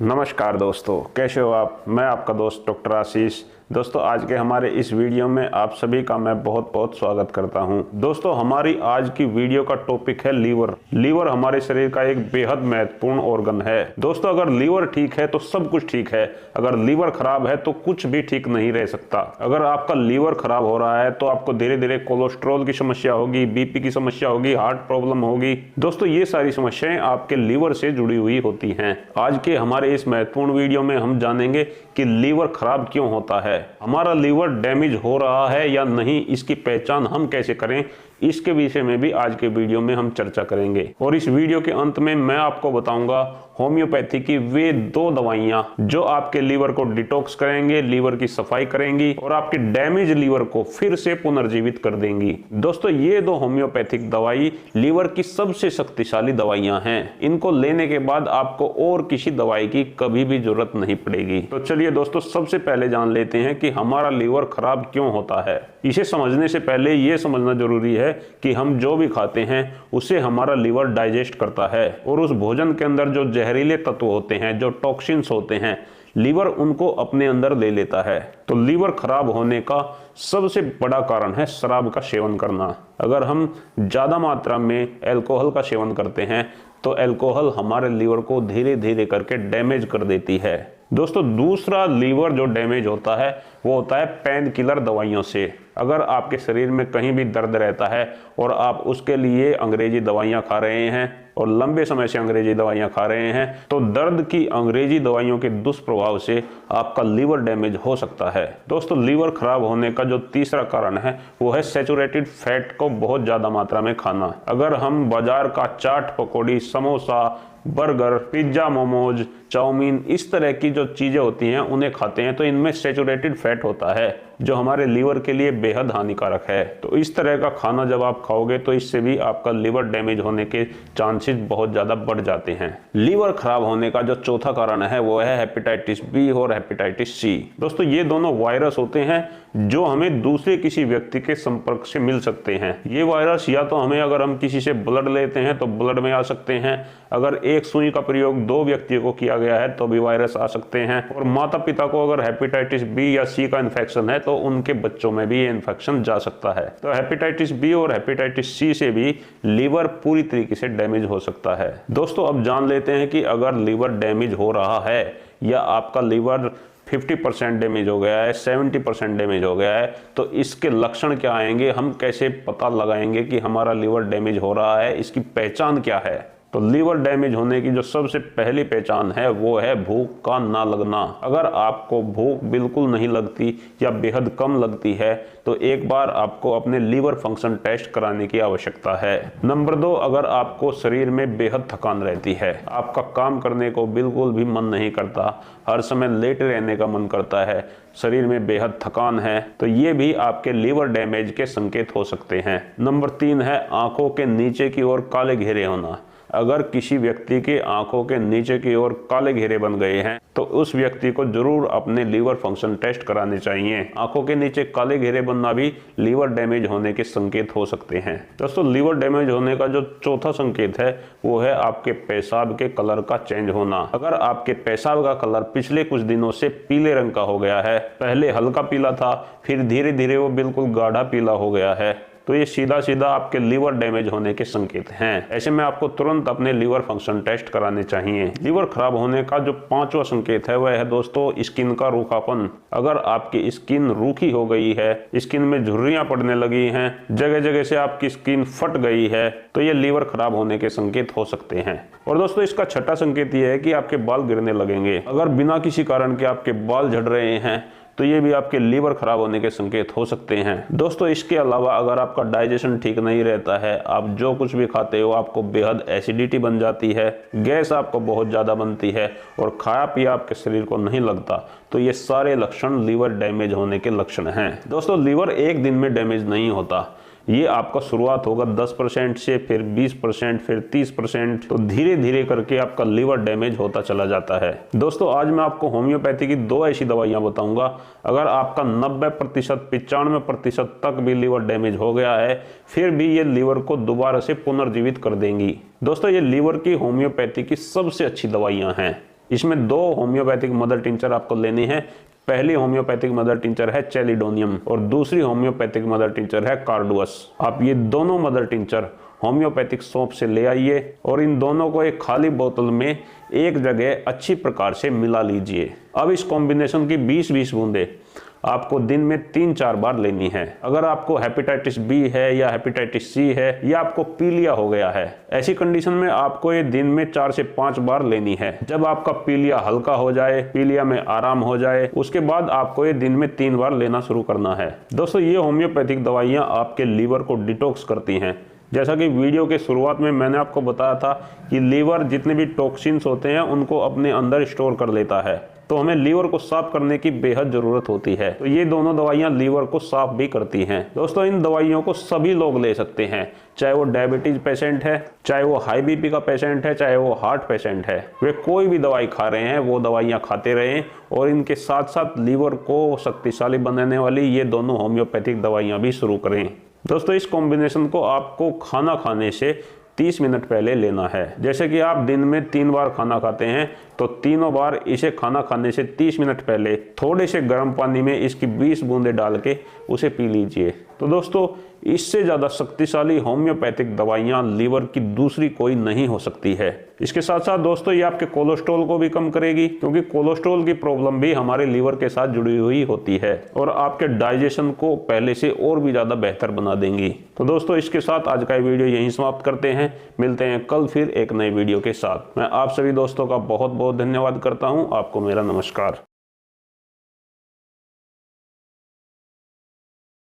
नमस्कार दोस्तों, कैसे हो आप। मैं आपका दोस्त डॉक्टर आशीष। दोस्तों, आज के हमारे इस वीडियो में आप सभी का मैं बहुत बहुत स्वागत करता हूं। दोस्तों, हमारी आज की वीडियो का टॉपिक है लीवर। लीवर हमारे शरीर का एक बेहद महत्वपूर्ण ऑर्गन है। दोस्तों, अगर लीवर ठीक है तो सब कुछ ठीक है। अगर लीवर खराब है तो कुछ भी ठीक नहीं रह सकता। अगर आपका लीवर खराब हो रहा है तो आपको धीरे धीरे कोलेस्ट्रॉल की समस्या होगी, बीपी की समस्या होगी, हार्ट प्रॉब्लम होगी। दोस्तों, ये सारी समस्याएं आपके लीवर से जुड़ी हुई होती हैं। आज के हमारे इस महत्वपूर्ण वीडियो में हम जानेंगे कि लीवर खराब क्यों होता है, हमारा लीवर डैमेज हो रहा है या नहीं, इसकी पहचान हम कैसे करें, इसके विषय में भी आज के वीडियो में हम चर्चा करेंगे। और इस वीडियो के अंत में मैं आपको बताऊंगा होम्योपैथी की वे 2 दवाइयां जो आपके लीवर को डिटॉक्स करेंगे, लीवर की सफाई करेंगी और आपके डैमेज लीवर को फिर से पुनर्जीवित कर देंगी। दोस्तों, ये 2 होम्योपैथिक दवाई लीवर की सबसे शक्तिशाली दवाइयां हैं। इनको लेने के बाद आपको और किसी दवाई की कभी भी जरूरत नहीं पड़ेगी। तो चलिए दोस्तों, सबसे पहले जान लेते हैं कि हमारा लीवर खराब क्यों होता है। इसे समझने से पहले यह समझना जरूरी है कि हम जो भी खाते हैं उसे हमारा लीवर डाइजेस्ट करता है और उस भोजन के अंदर जो जहरीले तत्व होते हैं, जो टॉक्सिन्स होते हैं, लीवर उनको अपने अंदर ले लेता है। तो लीवर खराब होने का सबसे बड़ा कारण है शराब का सेवन करना। अगर हम ज्यादा मात्रा में अल्कोहल का सेवन करते हैं तो अल्कोहल हमारे लीवर को धीरे धीरे करके डैमेज कर देती है। दोस्तों, दूसरा लीवर जो डैमेज होता है वो होता है पेन किलर दवाइयों से। अगर आपके शरीर में कहीं भी दर्द रहता है और आप उसके लिए अंग्रेजी दवाइयां खा रहे हैं और लंबे समय से अंग्रेजी दवाइयां खा रहे हैं तो दर्द की अंग्रेजी दवाइयों के दुष्प्रभाव से आपका लीवर डैमेज हो सकता है। दोस्तों, लीवर खराब होने का जो तीसरा कारण है वो है सैचुरेटेड फैट को बहुत ज्यादा मात्रा में खाना। अगर हम बाजार का chaat, pakodi, samosa, burger, pizza, momos, chowmein, इस तरह की जो चीजें होती हैं उन्हें खाते हैं तो इनमें सैचुरेटेड फैट होता है जो हमारे लीवर के लिए बेहद हानिकारक है। तो इस तरह का खाना जब आप खाओगे तो इससे भी आपका लीवर डैमेज होने के चांसेस बहुत ज्यादा बढ़ जाते हैं। लीवर खराब होने का जो चौथा कारण है वो है हेपेटाइटिस बी और हेपेटाइटिस सी। दोस्तों, ये दोनों वायरस होते हैं जो हमें दूसरे किसी व्यक्ति के संपर्क से मिल सकते हैं। ये वायरस या तो हमें, अगर हम किसी से ब्लड लेते हैं तो ब्लड में आ सकते हैं। अगर एक सुई का प्रयोग 2 व्यक्तियों को किया गया है तो भी वायरस आ सकते हैं। और माता पिता को अगर हेपेटाइटिस बी या सी का इन्फेक्शन है तो उनके बच्चों में भी ये इन्फेक्शन जा सकता है। तो हेपेटाइटिस बी और हेपेटाइटिस सी से भी लीवर पूरी तरीके से डैमेज हो सकता है। दोस्तों, अब जान लेते हैं कि अगर लीवर डैमेज हो रहा है या आपका लीवर 50% डैमेज हो गया है, 70% डैमेज हो गया है, तो इसके लक्षण क्या आएंगे, हम कैसे पता लगाएंगे कि हमारा लीवर डैमेज हो रहा है, इसकी पहचान क्या है। तो लीवर डैमेज होने की जो सबसे पहली पहचान है वो है भूख का ना लगना। अगर आपको भूख बिल्कुल नहीं लगती या बेहद कम लगती है तो एक बार आपको अपने लीवर फंक्शन टेस्ट कराने की आवश्यकता है। नंबर 2, अगर आपको शरीर में बेहद थकान रहती है, आपका काम करने को बिल्कुल भी मन नहीं करता, हर समय लेटे रहने का मन करता है, शरीर में बेहद थकान है, तो ये भी आपके लीवर डैमेज के संकेत हो सकते हैं। नंबर 3 है आंखों के नीचे की ओर काले घेरे होना। अगर किसी व्यक्ति के आंखों के नीचे की ओर काले घेरे बन गए हैं तो उस व्यक्ति को जरूर अपने लीवर फंक्शन टेस्ट कराने चाहिए। आंखों के नीचे काले घेरे बनना भी लीवर डैमेज होने के संकेत हो सकते हैं। दोस्तों, लीवर डैमेज होने का जो चौथा संकेत है वो है आपके पेशाब के कलर का चेंज होना। अगर आपके पेशाब का कलर पिछले कुछ दिनों से पीले रंग का हो गया है, पहले हल्का पीला था, फिर धीरे धीरे वो बिल्कुल गाढ़ा पीला हो गया है, तो ये सीधा सीधा आपके लीवर डैमेज होने के संकेत हैं। ऐसे में आपको तुरंत अपने लीवर फंक्शन टेस्ट कराने चाहिए। लीवर खराब होने का जो 5वां संकेत है वह है दोस्तों स्किन का रूखापन। अगर आपकी स्किन रूखी हो गई है, स्किन में झुर्रियां पड़ने लगी हैं, जगह जगह से आपकी स्किन फट गई है, तो ये लीवर खराब होने के संकेत हो सकते हैं। और दोस्तों, इसका छठा संकेत ये है कि आपके बाल गिरने लगेंगे। अगर बिना किसी कारण के आपके बाल झड़ रहे हैं तो ये भी आपके लीवर खराब होने के संकेत हो सकते हैं। दोस्तों, इसके अलावा अगर आपका डाइजेशन ठीक नहीं रहता है, आप जो कुछ भी खाते हो आपको बेहद एसिडिटी बन जाती है, गैस आपको बहुत ज़्यादा बनती है और खाया पिया आपके शरीर को नहीं लगता, तो ये सारे लक्षण लीवर डैमेज होने के लक्षण हैं। दोस्तों, लीवर एक दिन में डैमेज नहीं होता। ये आपका शुरुआत होगा 10% से, फिर 20%, फिर 30%, तो धीरे धीरे करके आपका लीवर डैमेज होता चला जाता है। दोस्तों, आज मैं आपको होम्योपैथी की 2 ऐसी दवाइयां बताऊंगा। अगर आपका 90%, 95% तक भी लीवर डैमेज हो गया है, फिर भी ये लीवर को दोबारा से पुनर्जीवित कर देंगी। दोस्तों, ये लीवर की होम्योपैथी की सबसे अच्छी दवाइयां हैं। इसमें 2 होम्योपैथिक मदर टिंचर आपको लेनी है। पहली होम्योपैथिक मदर टिंचर है चैलिडोनियम और दूसरी होम्योपैथिक मदर टिंचर है कार्डुअस। आप ये दोनों मदर टिंचर होम्योपैथिक शॉप से ले आइए और इन दोनों को एक खाली बोतल में एक जगह अच्छी प्रकार से मिला लीजिए। अब इस कॉम्बिनेशन की 20-20 बूंदें आपको दिन में 3-4 बार लेनी है। अगर आपको हेपेटाइटिस बी है या हेपेटाइटिस सी है या आपको पीलिया हो गया है, ऐसी कंडीशन में आपको ये दिन में 4 से 5 बार लेनी है। जब आपका पीलिया हल्का हो जाए, पीलिया में आराम हो जाए, उसके बाद आपको ये दिन में 3 बार लेना शुरू करना है। दोस्तों, ये होम्योपैथिक दवाइयाँ आपके लीवर को डिटॉक्स करती हैं। जैसा कि वीडियो के शुरुआत में मैंने आपको बताया था कि लीवर जितने भी टॉक्सिन्स होते हैं उनको अपने अंदर स्टोर कर लेता है, तो हमें लीवर को साफ करने की बेहद जरूरत होती है। तो ये दोनों दवाइयां लीवर को साफ भी करती हैं। दोस्तों, इन दवाइयों को सभी लोग ले सकते हैं, चाहे वो डायबिटीज पेशेंट है, चाहे वो हाई बीपी का पेशेंट है, चाहे वो हार्ट पेशेंट है। वे कोई भी दवाई खा रहे हैं वो दवाइयां खाते रहें और इनके साथ साथ लीवर को शक्तिशाली बनाने वाली ये दोनों होम्योपैथिक दवाइयां भी शुरू करें। दोस्तों, इस कॉम्बिनेशन को आपको खाना खाने से 30 मिनट पहले लेना है। जैसे कि आप दिन में 3 बार खाना खाते हैं तो तीनों बार इसे खाना खाने से 30 मिनट पहले थोड़े से गर्म पानी में इसकी 20 बूंदें डाल के उसे पी लीजिए। तो दोस्तों, इससे ज़्यादा शक्तिशाली होम्योपैथिक दवाइयाँ लीवर की दूसरी कोई नहीं हो सकती है। इसके साथ साथ दोस्तों, ये आपके कोलेस्ट्रॉल को भी कम करेगी, क्योंकि कोलेस्ट्रॉल की प्रॉब्लम भी हमारे लीवर के साथ जुड़ी हुई होती है और आपके डाइजेशन को पहले से और भी ज़्यादा बेहतर बना देंगी। तो दोस्तों, इसके साथ आज का वीडियो यहीं समाप्त करते हैं। मिलते हैं कल फिर एक नए वीडियो के साथ। मैं आप सभी दोस्तों का बहुत बहुत धन्यवाद करता हूँ। आपको मेरा नमस्कार।